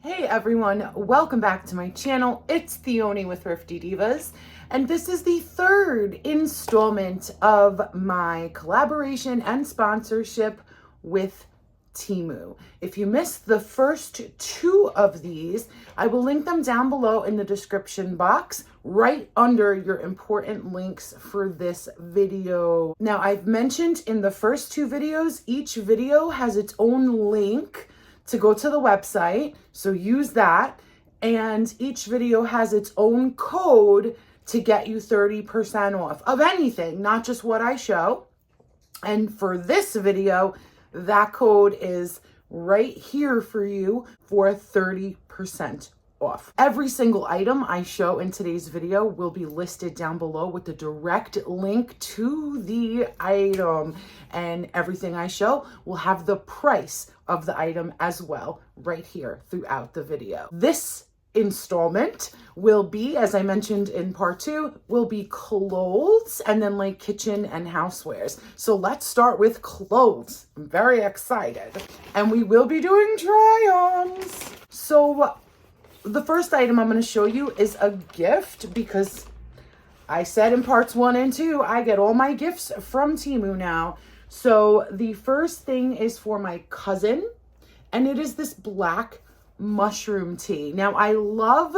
Hey everyone, welcome back to my channel. It's Theoni with Thrifty Divas, and this is the third installment of my collaboration and sponsorship with Temu. If you missed the first two of these, I will link them down below in the description box, right under your important links for this video. Now, I've mentioned in the first two videos, each video has its own link to go to the website, so use that. And each video has its own code to get you 30% off of anything, not just what I show. And for this video, that code is right here for you for 30% off. Every single item I show in today's video will be listed down below with the direct link to the item, and everything I show will have the price of the item as well right here throughout the video. This installment will be, as I mentioned in part two, will be clothes and then like kitchen and housewares. So let's start with clothes. I'm very excited. And we will be doing try-ons. So the first item I'm going to show you is a gift, because I said in parts 1 and 2, I get all my gifts from Temu now. So the first thing is for my cousin, and it is this black mushroom tee. Now, I love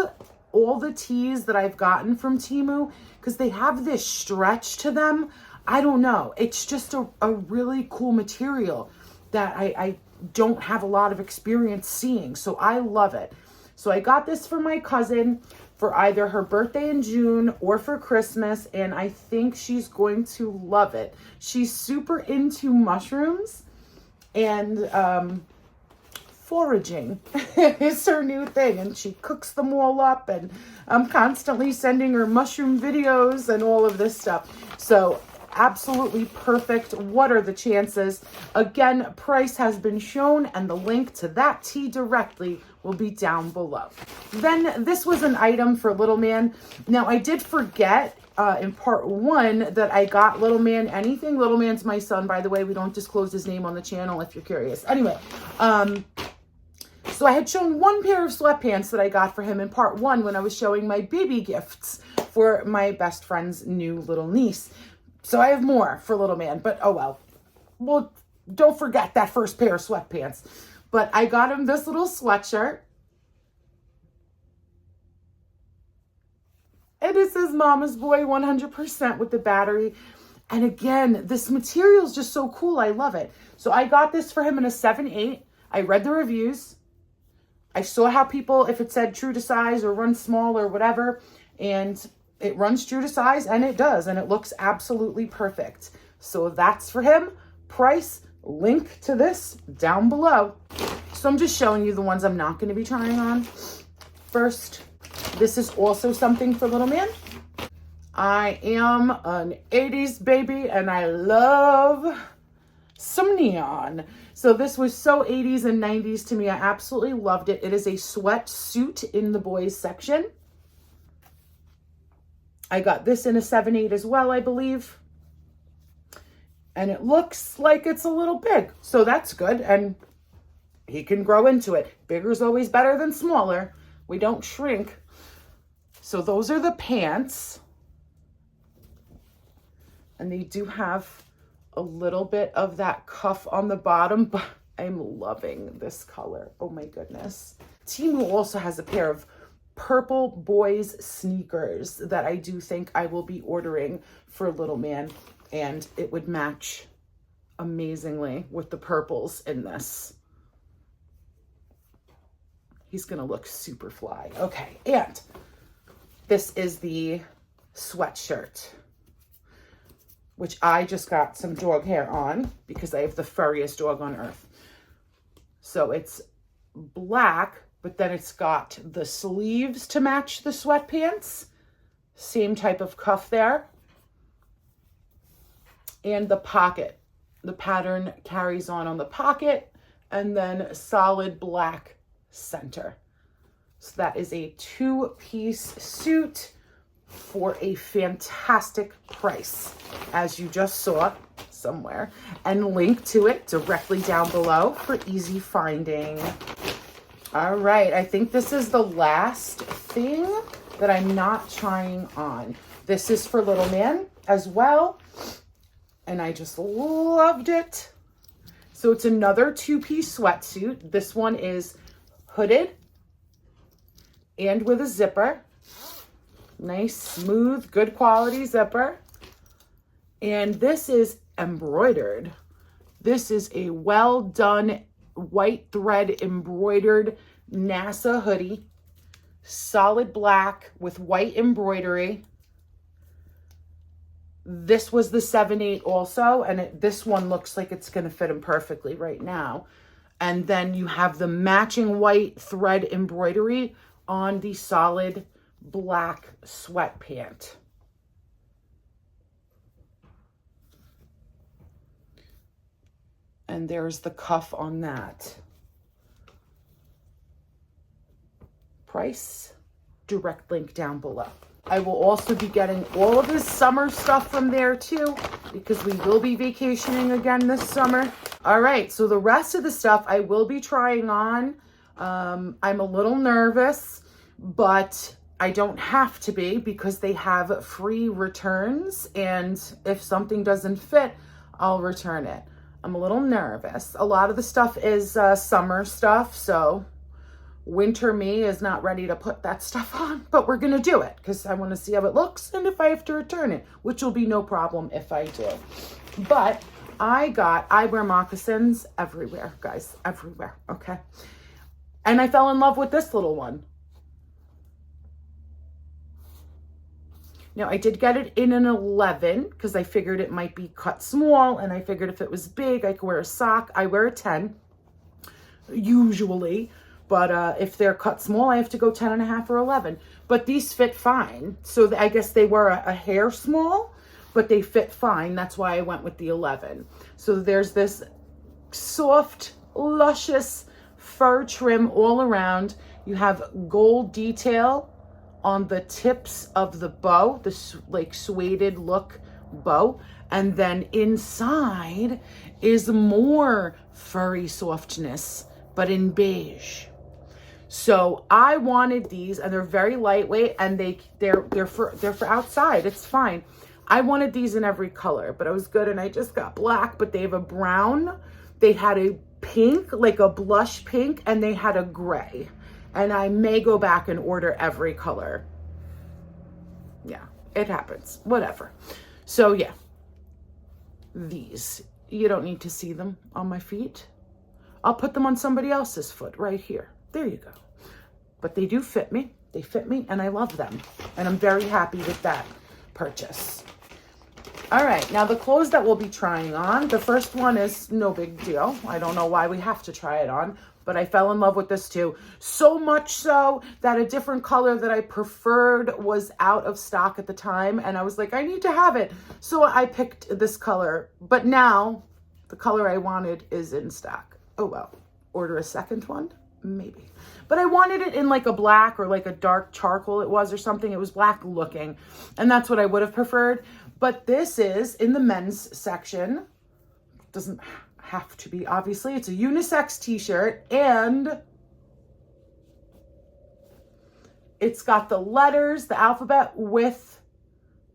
all the tees that I've gotten from Temu because they have this stretch to them. I don't know. It's just a really cool material that I don't have a lot of experience seeing. So I love it. So I got this for my cousin for either her birthday in June or for Christmas, and I think she's going to love it. She's super into mushrooms, and foraging is her new thing, and she cooks them all up, and I'm constantly sending her mushroom videos and all of this stuff. So absolutely perfect. What are the chances? Again, price has been shown, and the link to that tee directly will be down below. Then this was an item for little man. Now, I did forget in part 1 that I got little man anything. Little man's my son, by the way. We don't disclose his name on the channel if you're curious. Anyway, so I had shown one pair of sweatpants that I got for him in part 1 when I was showing my baby gifts for my best friend's new little niece. So I have more for little man, but oh well. Well, don't forget that first pair of sweatpants. But I got him this little sweatshirt. And it says Mama's Boy 100% with the battery. And again, this material is just so cool. I love it. So I got this for him in a 7/8. I read the reviews. I saw how people, if it said true to size or run small or whatever, and it runs true to size, and it does, and it looks absolutely perfect. So that's for him. Price, link to this down below. So I'm just showing you the ones I'm not going to be trying on. First, this is also something for little man. I am an 80s baby, and I love some neon. So this was so 80s and 90s to me. I absolutely loved it. It is a sweatsuit in the boys section. I got this in a 7/8 as well, I believe. And it looks like it's a little big. So that's good. And he can grow into it. Bigger is always better than smaller. We don't shrink. So those are the pants. And they do have a little bit of that cuff on the bottom, but I'm loving this color. Oh my goodness. Temu also has a pair of purple boys sneakers that I do think I will be ordering for little man, and it would match amazingly with the purples in this. He's gonna look super fly. Okay, and this is the sweatshirt, which I just got some dog hair on because I have the furriest dog on earth. So it's black, but then it's got the sleeves to match the sweatpants. Same type of cuff there. And the pocket. The pattern carries on the pocket, and then solid black center. So that is a 2-piece suit for a fantastic price, as you just saw somewhere, and link to it directly down below for easy finding. All right, I think this is the last thing that I'm not trying on. This is for little man as well, and I just loved it. So it's another two-piece sweatsuit. This one is hooded and with a zipper. Nice, smooth, good quality zipper. And this is embroidered. This is a well done white thread embroidered NASA hoodie. Solid black with white embroidery. This was the 7/8 also, and this one looks like it's going to fit him perfectly right now. And then you have the matching white thread embroidery on the solid black sweat pant. And there's the cuff on that. Price, direct link down below. I will also be getting all of his summer stuff from there too, because we will be vacationing again this summer. All right, so the rest of the stuff I will be trying on. I'm a little nervous, but I don't have to be because they have free returns. And if something doesn't fit, I'll return it. I'm a little nervous. A lot of the stuff is summer stuff, so winter me is not ready to put that stuff on, but we're going to do it because I want to see how it looks and if I have to return it, which will be no problem if I do. But I got eyewear moccasins everywhere, guys, everywhere, okay? And I fell in love with this little one. Now, I did get it in an 11 because I figured it might be cut small, and I figured if it was big, I could wear a sock. I wear a 10, usually. But if they're cut small, I have to go 10.5 or 11. But these fit fine. So I guess they were a hair small, but they fit fine. That's why I went with the 11. So there's this soft, luscious fur trim all around. You have gold detail on the tips of the bow, this like suede look bow. And then inside is more furry softness, but in beige. So I wanted these, and they're very lightweight, and they're for outside. It's fine. I wanted these in every color, but I was good, and I just got black. But they have a brown, they had a pink, like a blush pink, and they had a gray. And I may go back and order every color. Yeah, it happens. Whatever. So yeah, these, you don't need to see them on my feet. I'll put them on somebody else's foot right here. There you go. But they do fit me. They fit me, and I love them. And I'm very happy with that purchase. All right, now the clothes that we'll be trying on. The first one is no big deal. I don't know why we have to try it on, but I fell in love with this too. So much so that a different color that I preferred was out of stock at the time, and I was like, I need to have it. So I picked this color, but now the color I wanted is in stock. Oh well, order a second one? Maybe. But I wanted it in like a black or like a dark charcoal it was or something. It was black looking, and that's what I would have preferred. But this is in the men's section. Doesn't have to be, obviously. It's a unisex t-shirt, and it's got the letters, the alphabet with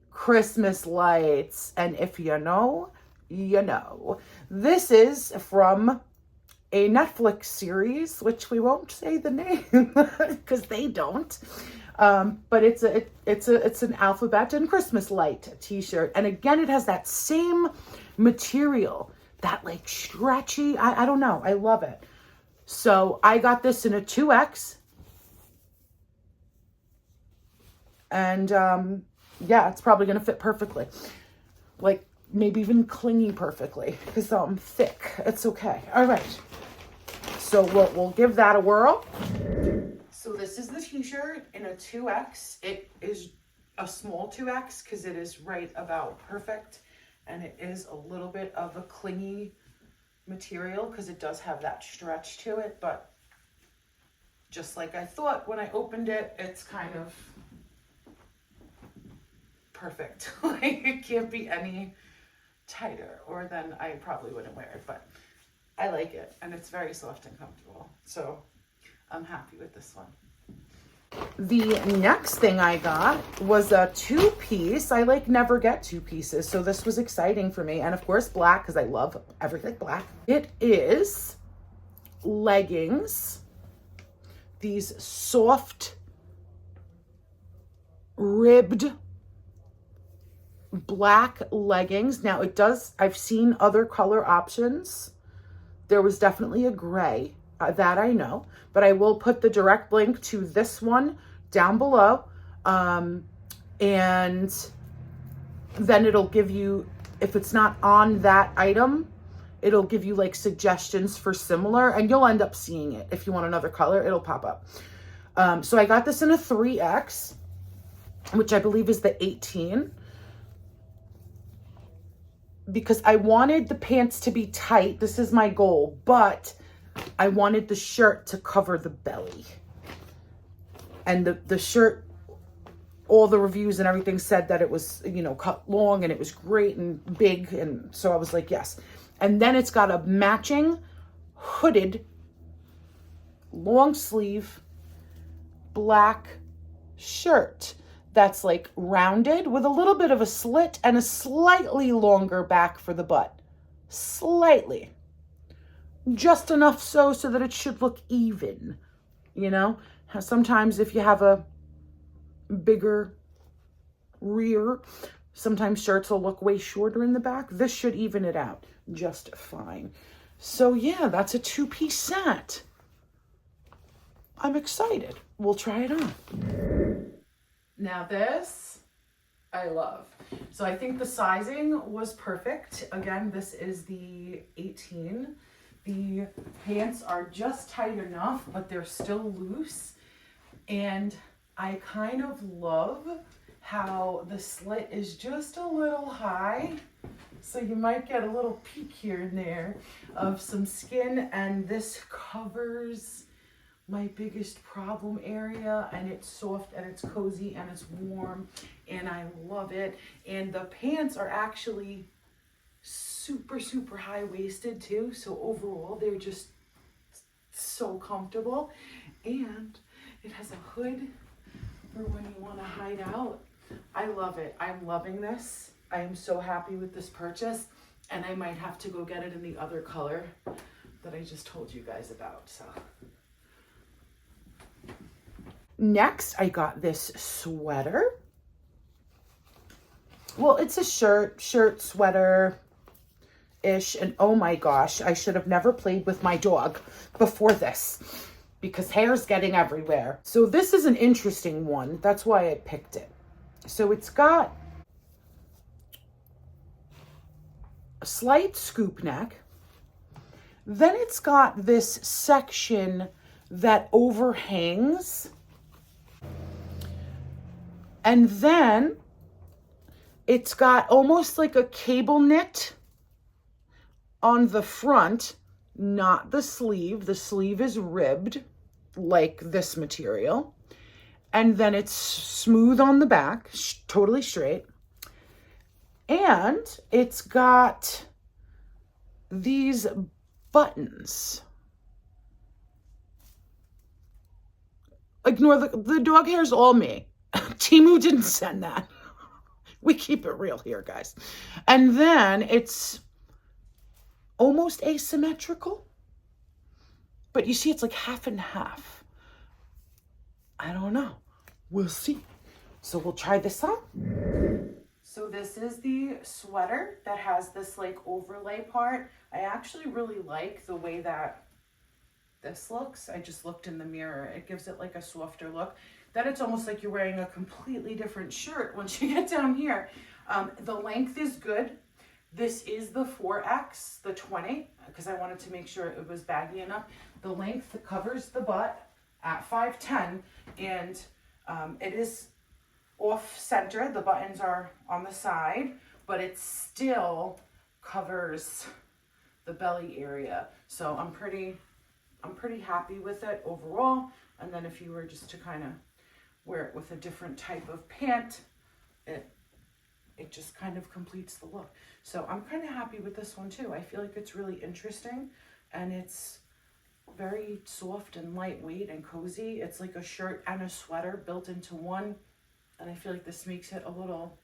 Christmas lights. And if you know, you know. This is from a Netflix series, which we won't say the name because they don't. But it's an alphabet and Christmas light t-shirt. And again, it has that same material, that like stretchy, I don't know. I love it. So I got this in a 2X. And yeah, it's probably going to fit perfectly. Like maybe even clingy perfectly because I'm thick. It's okay. All right. So we'll give that a whirl. So this is the t-shirt in a 2X. It is a small 2X because it is right about perfect. And it is a little bit of a clingy material because it does have that stretch to it. But just like I thought when I opened it, it's kind of perfect. Like it can't be any tighter, or then I probably wouldn't wear it. But I like it, and it's very soft and comfortable. So I'm happy with this one. The next thing I got was a two-piece. I like never get two pieces, so this was exciting for me. And of course, black, because I love everything black. It is leggings. These soft, ribbed black leggings. Now it does, I've seen other color options. There was definitely a gray, that I know, but I will put the direct link to this one down below. And then it'll give you, if it's not on that item, it'll give you like suggestions for similar, and you'll end up seeing it. If you want another color, it'll pop up. So I got this in a 3X, which I believe is the 18, because I wanted the pants to be tight. This is my goal, but I wanted the shirt to cover the belly. And the shirt, all the reviews and everything said that it was, you know, cut long and it was great and big. And so I was like, yes. And then it's got a matching hooded long sleeve black shirt that's like rounded with a little bit of a slit and a slightly longer back for the butt. Slightly. Just enough so that it should look even, you know? Sometimes if you have a bigger rear, sometimes shirts will look way shorter in the back. This should even it out just fine. So yeah, that's a two-piece set. I'm excited. We'll try it on. Now this, I love. So I think the sizing was perfect. Again, this is the 18. The pants are just tight enough, but they're still loose. And I kind of love how the slit is just a little high. So you might get a little peek here and there of some skin, and this covers my biggest problem area, and it's soft and it's cozy and it's warm and I love it. And the pants are actually super, super high-waisted too. So overall, they're just so comfortable. And it has a hood for when you want to hide out. I love it. I'm loving this. I am so happy with this purchase, and I might have to go get it in the other color that I just told you guys about. So next, I got this sweater. Well, it's a shirt, sweater-ish, and oh my gosh, I should have never played with my dog before this because hair's getting everywhere. So this is an interesting one. That's why I picked it. So it's got a slight scoop neck. Then it's got this section that overhangs. And then it's got almost like a cable knit on the front, not the sleeve. The sleeve is ribbed like this material. And then it's smooth on the back, totally straight. And it's got these buttons. Ignore the dog hair's all me. Temu didn't send that. We keep it real here, guys. And then it's almost asymmetrical. But you see, it's like half and half. I don't know. We'll see. So we'll try this on. So this is the sweater that has this like overlay part. I actually really like the way that this looks. I just looked in the mirror. It gives it like a softer look. Then it's almost like you're wearing a completely different shirt once you get down here. The length is good. This is the 4X, the 20, because I wanted to make sure it was baggy enough. The length covers the butt at 5'10", and it is off center. The buttons are on the side, but it still covers the belly area. So I'm pretty happy with it overall. And then if you were just to kind of wear it with a different type of pant, it just kind of completes the look. So I'm kind of happy with this one too. I feel like it's really interesting, and it's very soft and lightweight and cozy. It's like a shirt and a sweater built into one. And I feel like this makes it a little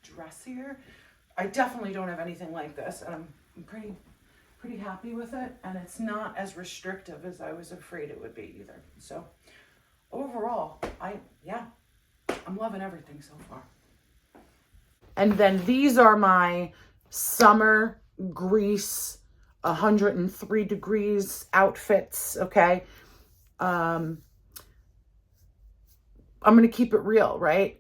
dressier. I definitely don't have anything like this, and I'm pretty happy with it. And it's not as restrictive as I was afraid it would be either. So overall, I'm loving everything so far. And then these are my summer Greece 103 degrees outfits, okay? I'm going to keep it real, right?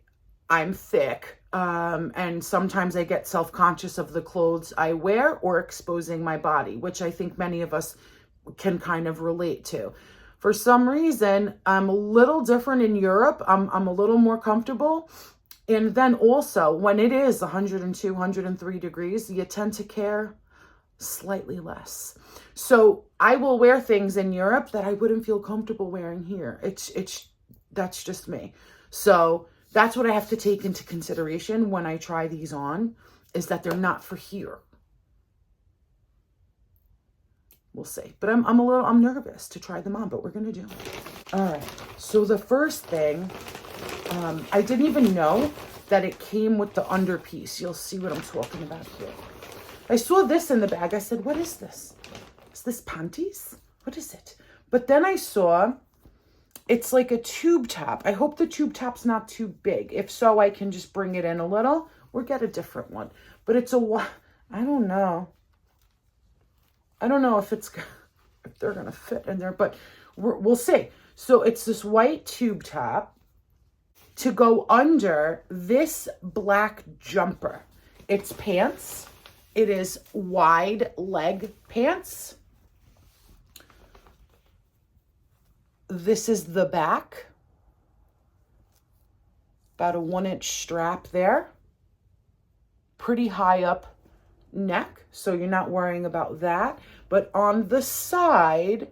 I'm thick, and sometimes I get self-conscious of the clothes I wear or exposing my body, which I think many of us can kind of relate to. For some reason, I'm a little different in Europe. I'm a little more comfortable. And then also, when it is 102, 103 degrees, you tend to care slightly less. So I will wear things in Europe that I wouldn't feel comfortable wearing here. That's just me. So that's what I have to take into consideration when I try these on, is that they're not for here. We'll see. But I'm nervous to try them on, but we're going to do it. All right. So the first thing, I didn't even know that it came with the underpiece. You'll see what I'm talking about here. I saw this in the bag. I said, what is this? Is this panties? What is it? But then I saw it's like a tube top. I hope the tube top's not too big. If so, I can just bring it in a little or get a different one. But it's I don't know. I don't know if they're going to fit in there, but we'll see. So it's this white tube top to go under this black jumper. It's pants. It is wide leg pants. This is the back. About a 1-inch strap there. Pretty high up neck, so you're not worrying about that. But on the side,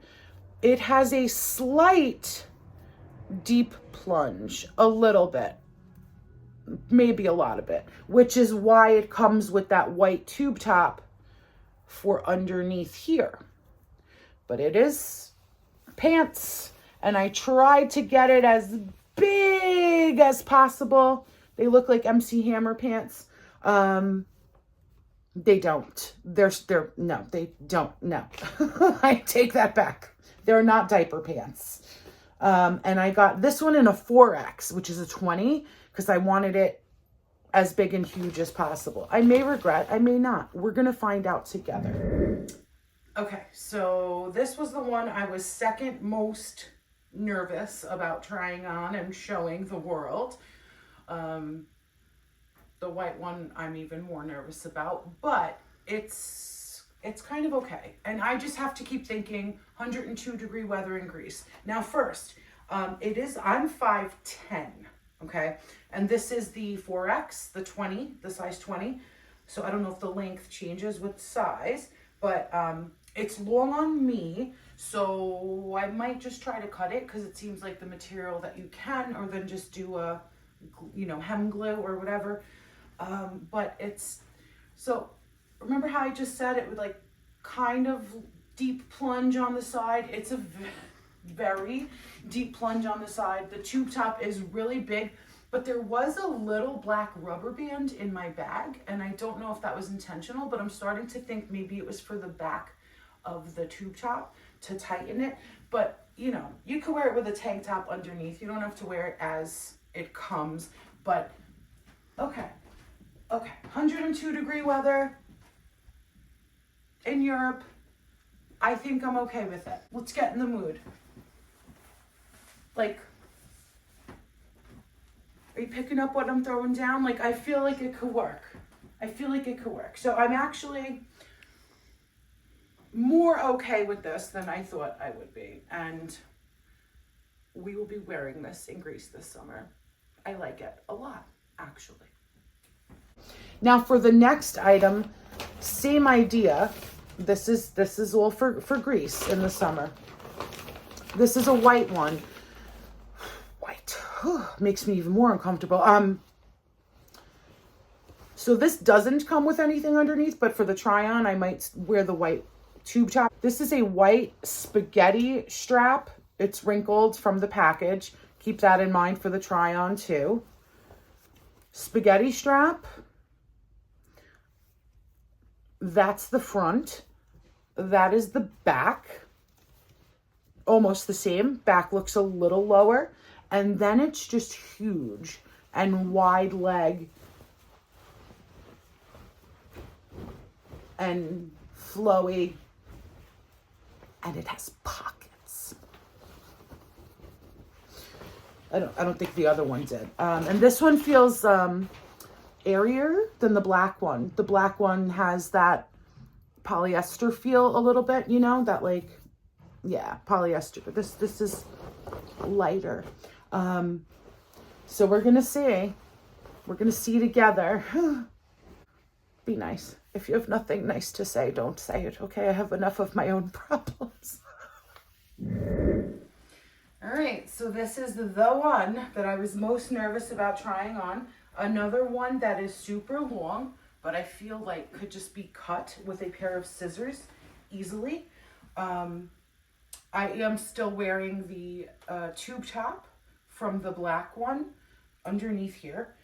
it has a slight deep plunge, a little bit, maybe a lot of it, which is why it comes with that white tube top for underneath here. But it is pants, and I tried to get it as big as possible. They look like MC Hammer pants. They don't. No, they don't. No, I take that back. They're not diaper pants. And I got this one in a 4X, which is a 20, because I wanted it as big and huge as possible. I may regret, I may not. We're going to find out together. Okay, so this was the one I was second most nervous about trying on and showing the world. The white one I'm even more nervous about, but it's kind of okay. And I just have to keep thinking 102 degree weather in Greece. Now first, I'm 5'10", okay? And this is the 4X, the 20, the size 20. So I don't know if the length changes with size, but it's long on me. So I might just try to cut it because it seems like the material that you can, or then just do a, hem glue or whatever. But so remember how I just said it would like kind of deep plunge on the side? It's a very deep plunge on the side. The tube top is really big, but there was a little black rubber band in my bag, and I don't know if that was intentional, but I'm starting to think maybe it was for the back of the tube top to tighten it. But you could wear it with a tank top underneath. You don't have to wear it as it comes, but okay, 102 degree weather in Europe. I think I'm okay with it. Let's get in the mood. Like, are you picking up what I'm throwing down? Like, I feel like it could work. So I'm actually more okay with this than I thought I would be. And we will be wearing this in Greece this summer. I like it a lot, actually. Now for the next item, same idea. This is all for Greece in the summer. This is a white one. White makes me even more uncomfortable. So this doesn't come with anything underneath, but for the try on, I might wear the white tube top. This is a white spaghetti strap. It's wrinkled from the package. Keep that in mind for the try on too. Spaghetti strap. That's the front. That is the back. Almost the same. Back looks a little lower. And then it's just huge and wide leg and flowy. And it has pockets. I don't think the other one did. And this one feels airier than the black one. The black one has that polyester feel a little bit, you know, that like, yeah, polyester. But this is lighter. So we're gonna see together. Be nice. If you have nothing nice to say, don't say it, okay? I have enough of my own problems. All right, so this is the one that I was most nervous about trying on. Another one that is super long, but I feel like could just be cut with a pair of scissors easily. I am still wearing the tube top from the black one underneath here,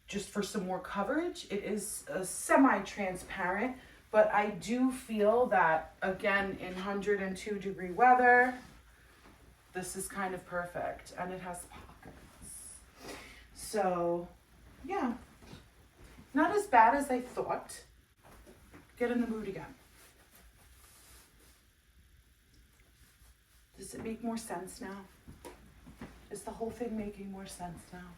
just for some more coverage. It is semi-transparent, but I do feel that, again, in 102-degree weather, this is kind of perfect, and it has pockets. So, yeah, not as bad as I thought. Get in the mood again. Does it make more sense now? Is the whole thing making more sense now?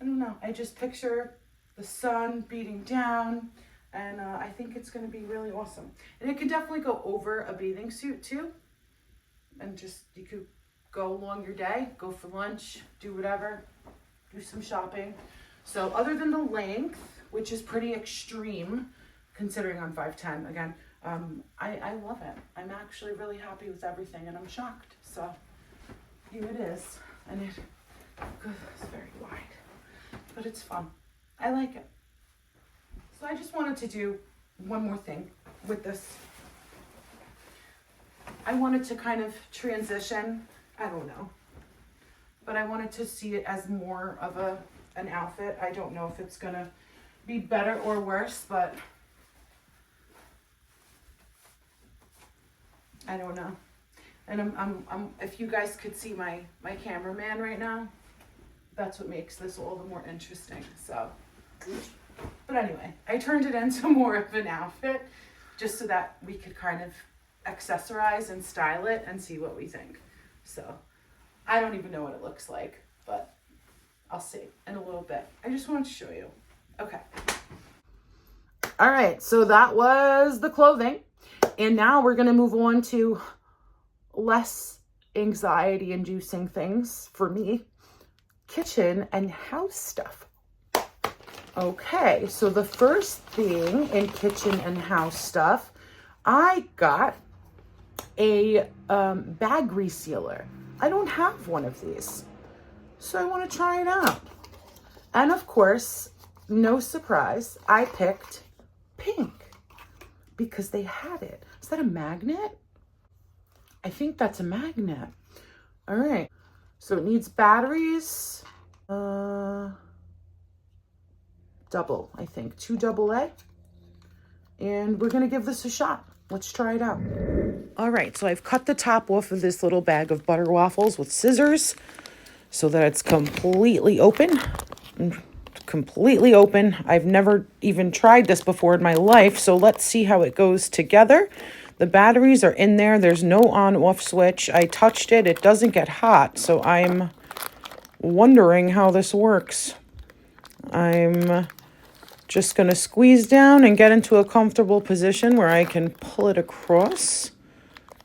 I don't know. I just picture the sun beating down, and I think it's going to be really awesome. And it can definitely go over a bathing suit too. And just, you could go along your day, go for lunch, do whatever, do some shopping. So other than the length, which is pretty extreme, considering I'm 5'10", again, I love it. I'm actually really happy with everything, and I'm shocked. So here it is, and it's very wide, but it's fun. I like it. So I just wanted to do one more thing with this. I wanted to kind of transition, I don't know, but I wanted to see it as more of an outfit. I don't know if it's gonna be better or worse, but I don't know. And I'm if you guys could see my cameraman right now, that's what makes this all the more interesting. So, but anyway, I turned it into more of an outfit just so that we could kind of accessorize and style it and see what we think. So I don't even know what it looks like, but I'll see in a little bit. I just wanted to show you. Okay. All right, so that was the clothing. And now we're going to move on to less anxiety inducing things for me. Kitchen and house stuff. Okay, so the first thing in kitchen and house stuff, I got a bag resealer. I don't have one of these, so I want to try it out. And of course, no surprise, I picked pink because they had it. Is that a magnet? I think that's a magnet. All right, so it needs batteries, double, I think, 2 AA. And we're gonna give this a shot. Let's try it out. All right, so I've cut the top off of this little bag of butter waffles with scissors so that it's completely open. Completely open. I've never even tried this before in my life, so let's see how it goes together. The batteries are in there. There's no on-off switch. I touched it. It doesn't get hot, so I'm wondering how this works. I'm just going to squeeze down and get into a comfortable position where I can pull it across.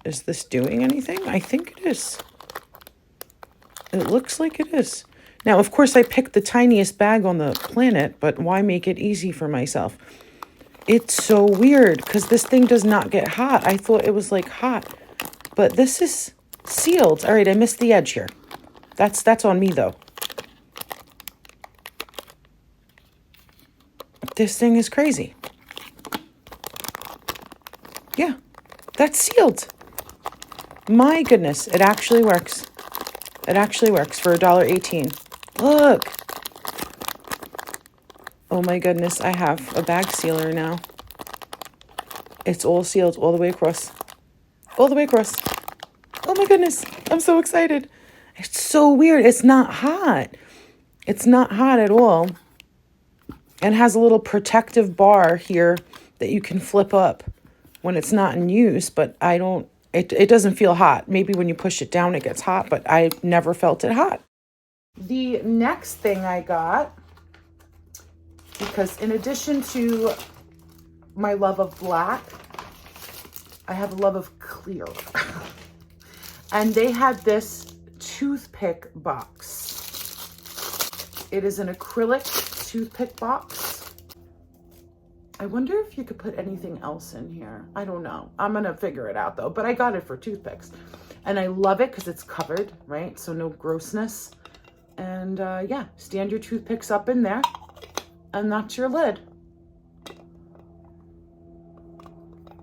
Is this doing anything? I think it is. It looks like it is. Now, of course, I picked the tiniest bag on the planet, but why make it easy for myself? It's so weird because this thing does not get hot. I thought it was like hot, but this is sealed. All right, I missed the edge here. That's on me though. This thing is crazy. That's sealed. My goodness, it actually works. It actually works for $1.18. Look. Oh my goodness, I have a bag sealer now. It's all sealed all the way across. All the way across. Oh my goodness, I'm so excited. It's so weird. It's not hot. It's not hot at all. And has a little protective bar here that you can flip up when it's not in use, but it doesn't feel hot. Maybe when you push it down, it gets hot, but I never felt it hot. The next thing I got, because in addition to my love of black, I have a love of clear. And they had this toothpick box. It is an acrylic toothpick box. I wonder if you could put anything else in here. I don't know. I'm going to figure it out though, but I got it for toothpicks. And I love it because it's covered, right? So no grossness. And yeah, stand your toothpicks up in there and that's your lid.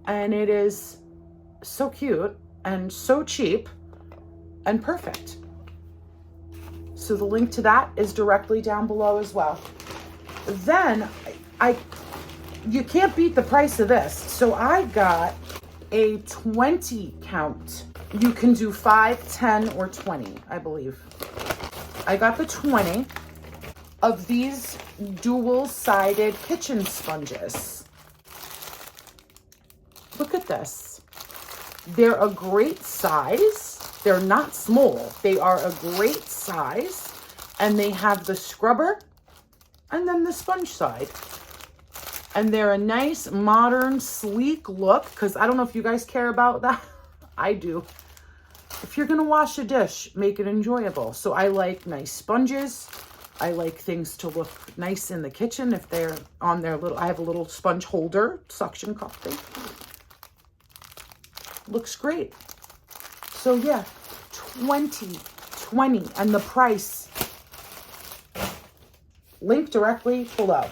And it is so cute and so cheap and perfect. So the link to that is directly down below as well. Then you can't beat the price of this. So I got a 20 count. You can do 5, 10, or 20, I believe. I got the 20 of these dual-sided kitchen sponges. Look at this. They're a great size. They're not small. They are a great size. And they have the scrubber and then the sponge side. And they're a nice, modern, sleek look. Because I don't know if you guys care about that. I do. If you're going to wash a dish, make it enjoyable. So I like nice sponges. I like things to look nice in the kitchen if they're on their little... I have a little sponge holder, suction cup thing. Looks great. So yeah, 20. And the price, link directly below.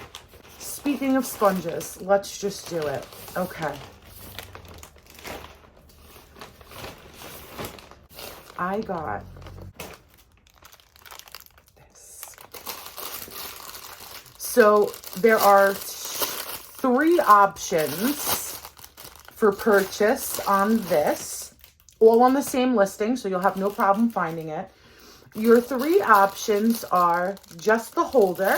Speaking of sponges, let's just do it. Okay. I got this. So there are 3 options for purchase on this, all on the same listing, so you'll have no problem finding it. Your 3 options are just the holder,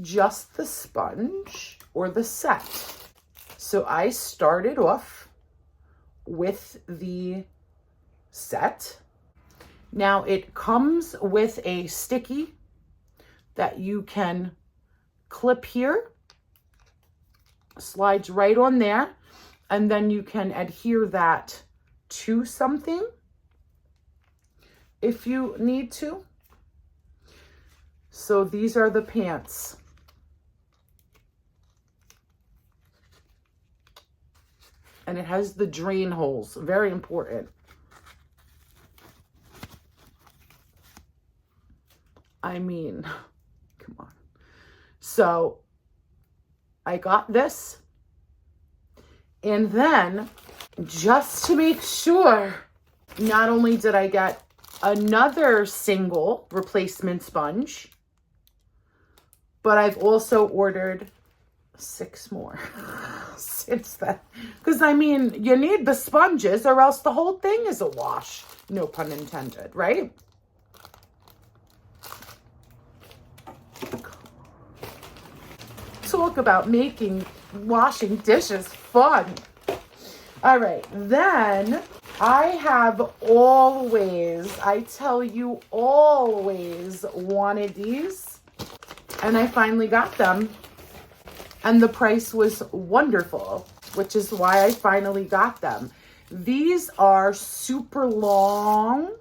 just the sponge, or the set. So I started off with the set. Now it comes with a sticky that you can clip here, slides right on there, and then you can adhere that to something if you need to. So these are the pants. And it has the drain holes, very important. I mean, come on. So I got this. And then, just to make sure, not only did I get another single replacement sponge, but I've also ordered 6 more since then. Because, I mean, you need the sponges or else the whole thing is a wash. No pun intended, right? Talk about making washing dishes fun. All right, then I have always, I tell you, always wanted these, and I finally got them, and the price was wonderful, which is why I finally got them. These are super long,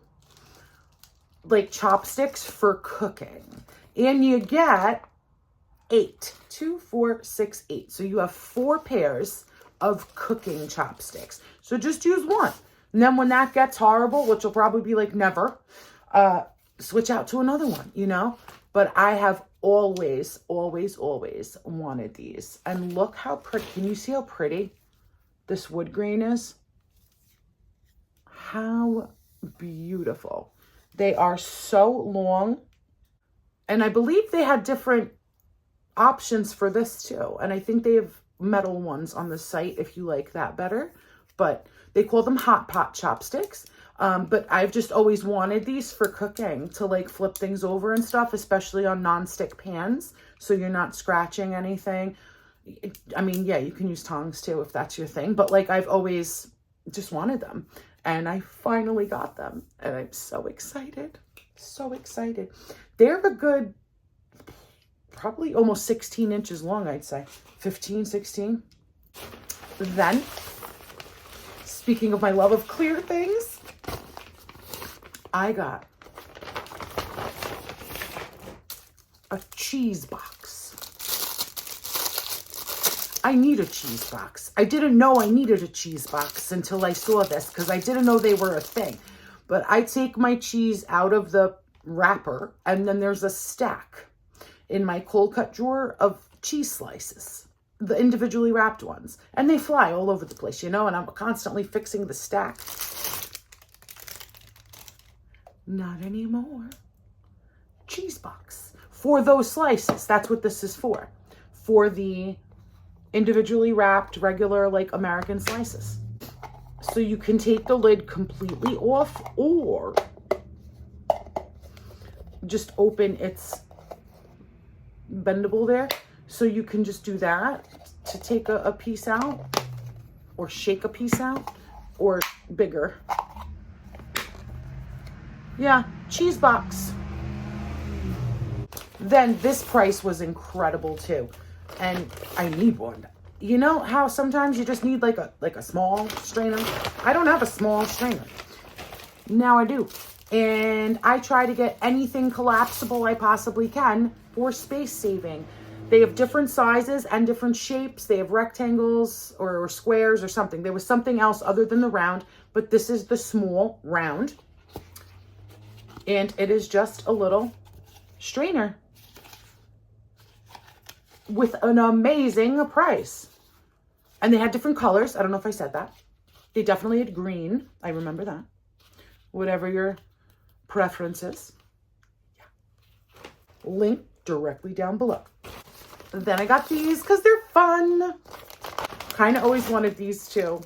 like chopsticks for cooking, and you get 8. 2, 4, 6, 8. So you have 4 pairs of cooking chopsticks. So just use one. And then when that gets horrible, which will probably be like never, switch out to another one, you know? But I have always, always, always wanted these. And look how pretty. Can you see how pretty this wood grain is. How beautiful. They are so long. And I believe they had different options for this too. And I think they have metal ones on the site if you like that better. But they call them hot pot chopsticks. But I've just always wanted these for cooking to like flip things over and stuff, especially on non-stick pans. So you're not scratching anything. I mean, yeah, you can use tongs too if that's your thing. But like I've always just wanted them. And I finally got them. And I'm so excited. So excited. They're a good, probably almost 16 inches long, I'd say. 15, 16. Then, speaking of my love of clear things, I got a cheese box. I need a cheese box. I didn't know I needed a cheese box until I saw this because I didn't know they were a thing. But I take my cheese out of the wrapper and then there's a stack in my cold cut drawer of cheese slices, the individually wrapped ones. And they fly all over the place, you know, and I'm constantly fixing the stack. Not anymore. Cheese box for those slices. That's what this is for. For the individually wrapped regular like American slices. So you can take the lid completely off or just open its bendable there. So you can just do that to take a piece out or shake a piece out or bigger. Yeah, cheese box. Then this price was incredible too. And I need one. You know how sometimes you just need like a small strainer? I don't have a small strainer. Now I do. And I try to get anything collapsible I possibly can for space saving. They have different sizes and different shapes. They have rectangles or squares or something. There was something else other than the round, but this is the small round. And it is just a little strainer with an amazing price. And they had different colors. I don't know if I said that. They definitely had green. I remember that. Whatever your preference is. Yeah. Link directly down below. Then I got these because they're fun. Kind of always wanted these too.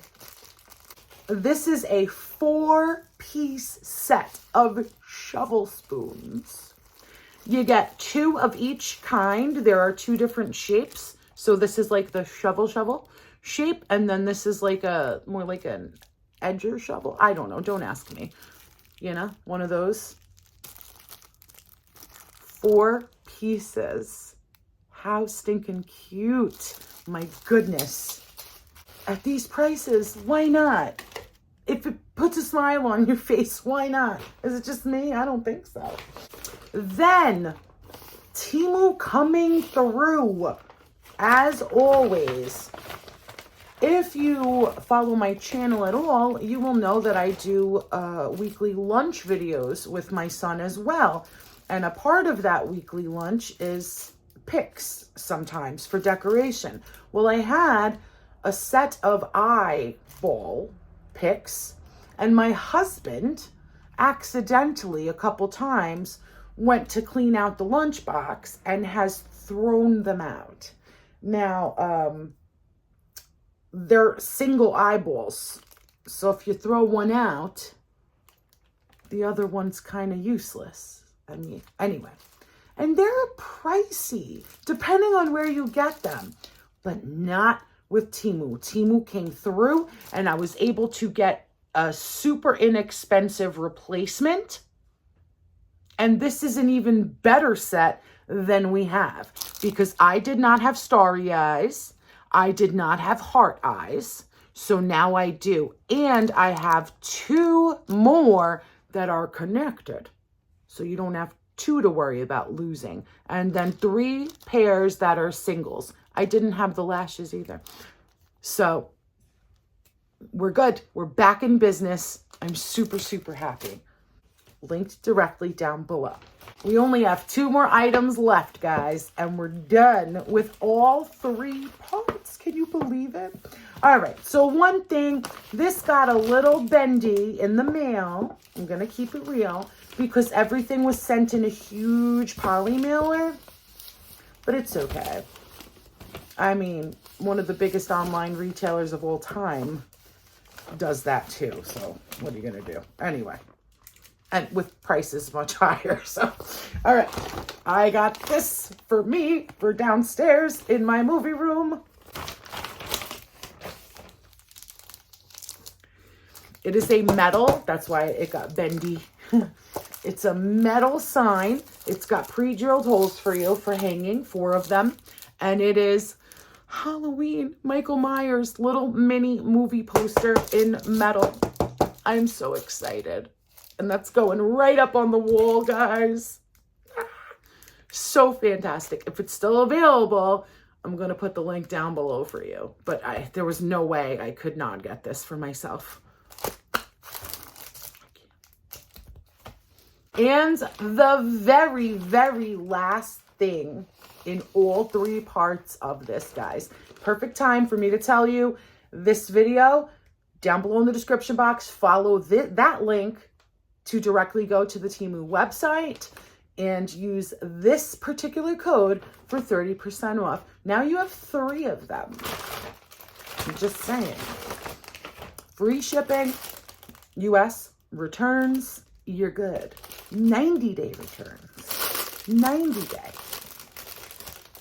This is a 4-piece set of shovel spoons. You get 2 of each kind. There are 2 different shapes. So this is like the shovel shape. And then this is like more like an edger shovel. I don't know. Don't ask me. You know, one of those. 4 pieces. How stinking cute. My goodness. At these prices, why not? If it puts a smile on your face, why not? Is it just me? I don't think so. Then, Temu coming through, as always. If you follow my channel at all, you will know that I do weekly lunch videos with my son as well. And a part of that weekly lunch is picks sometimes for decoration. Well, I had a set of eyeball picks, and my husband accidentally a couple times went to clean out the lunchbox and has thrown them out. Now, they're single eyeballs. So if you throw one out, the other one's kind of useless. I mean, anyway. And they're pricey, depending on where you get them. But not with Temu. Temu came through, and I was able to get a super inexpensive replacement. And this is an even better set than we have, because I did not have starry eyes. I did not have heart eyes. So now I do. And I have 2 more that are connected. So you don't have 2 to worry about losing. And then 3 pairs that are singles. I didn't have the lashes either. So we're good. We're back in business. I'm super, super happy. Linked directly down below. We only have 2 more items left, guys, and we're done with all 3 parts. Can you believe it? All right, so one thing, this got a little bendy in the mail. I'm going to keep it real because everything was sent in a huge poly mailer, but it's okay. I mean, one of the biggest online retailers of all time does that too. So what are you going to do? Anyway, and with prices much higher. So, all right, I got this for me for downstairs in my movie room. It is a metal. That's why it got bendy. It's a metal sign. It's got pre-drilled holes for you for hanging, 4 of them. And it is Halloween, Michael Myers little mini movie poster in metal. I'm so excited. And that's going right up on the wall, guys. So fantastic. If it's still available, I'm going to put the link down below for you. But there was no way I could not get this for myself. And the very, very last thing in all 3 parts of this, guys. Perfect time for me to tell you this video. Down below in the description box, follow that link to directly go to the Temu website and use this particular code for 30% off. Now you have 3 of them. I'm just saying. Free shipping, US returns, you're good. 90-day returns. 90-day.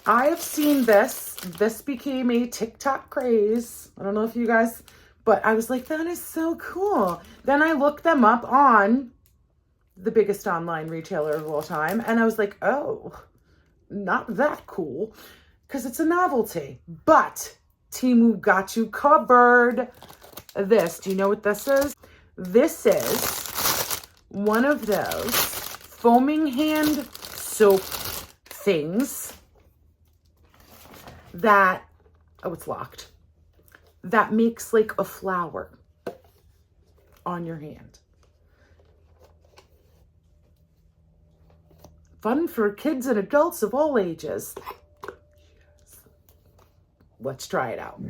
I have seen this. This became a TikTok craze. I don't know if you guys, but I was like, that is so cool. Then I looked them up on the biggest online retailer of all time. And I was like, oh, not that cool. Because it's a novelty. But Temu got you covered. This, do you know what this is? This is one of those foaming hand soap things that, oh, it's locked, that makes like a flower on your hand. Fun for kids and adults of all ages. Let's try it out.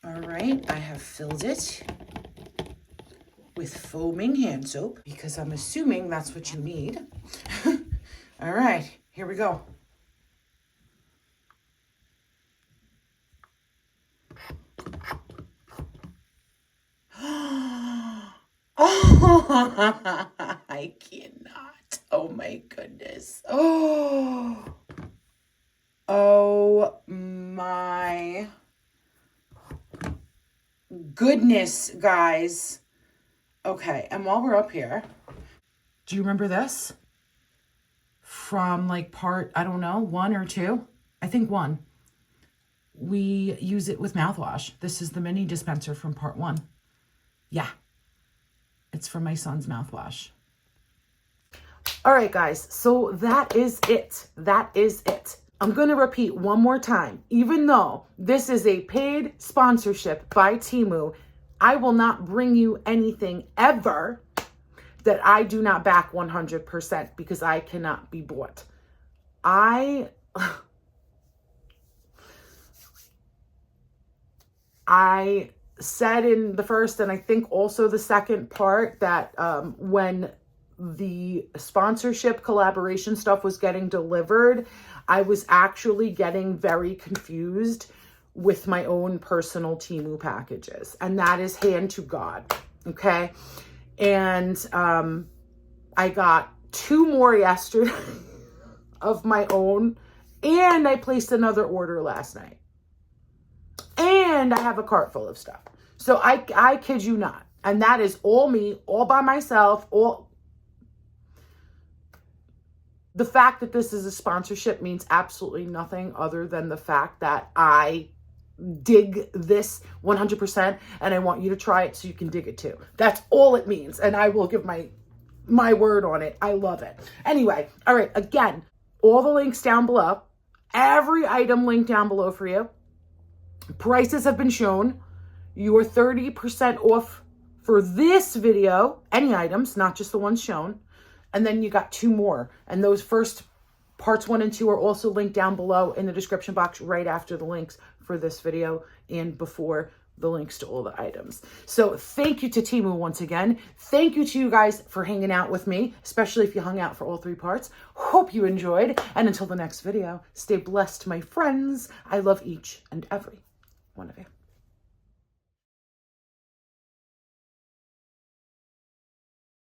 All right, I have filled it with foaming hand soap because I'm assuming that's what you need. All right, here we go. Oh, I cannot. Oh my goodness. Oh my goodness, guys. Okay, and while we're up here, do you remember this? From like part, I don't know, 1 or 2? I think 1. We use it with mouthwash. This is the mini dispenser from part 1. Yeah, it's from my son's mouthwash. All right, guys, so that is it. That is it. I'm going to repeat one more time. Even though this is a paid sponsorship by Temu, I will not bring you anything ever that I do not back 100% because I cannot be bought. I said in the first and I think also the second part that when the sponsorship collaboration stuff was getting delivered, I was actually getting very confused with my own personal Temu packages. And that is hand to God, okay? And I got 2 more yesterday of my own, and I placed another order last night. And I have a cart full of stuff. So I kid you not. And that is all me, all by myself, all... The fact that this is a sponsorship means absolutely nothing other than the fact that I dig this 100% and I want you to try it so you can dig it too. That's all it means. And I will give my word on it. I love it. Anyway, all right, again, all the links down below. Every item linked down below for you. Prices have been shown. You are 30% off for this video. Any items, not just the ones shown. And then you got 2 more. And those first parts 1 and 2 are also linked down below in the description box right after the links for this video and before the links to all the items. So thank you to Temu once again. Thank you to you guys for hanging out with me, especially if you hung out for all 3 parts. Hope you enjoyed. And until the next video, stay blessed, my friends. I love each and every one of you.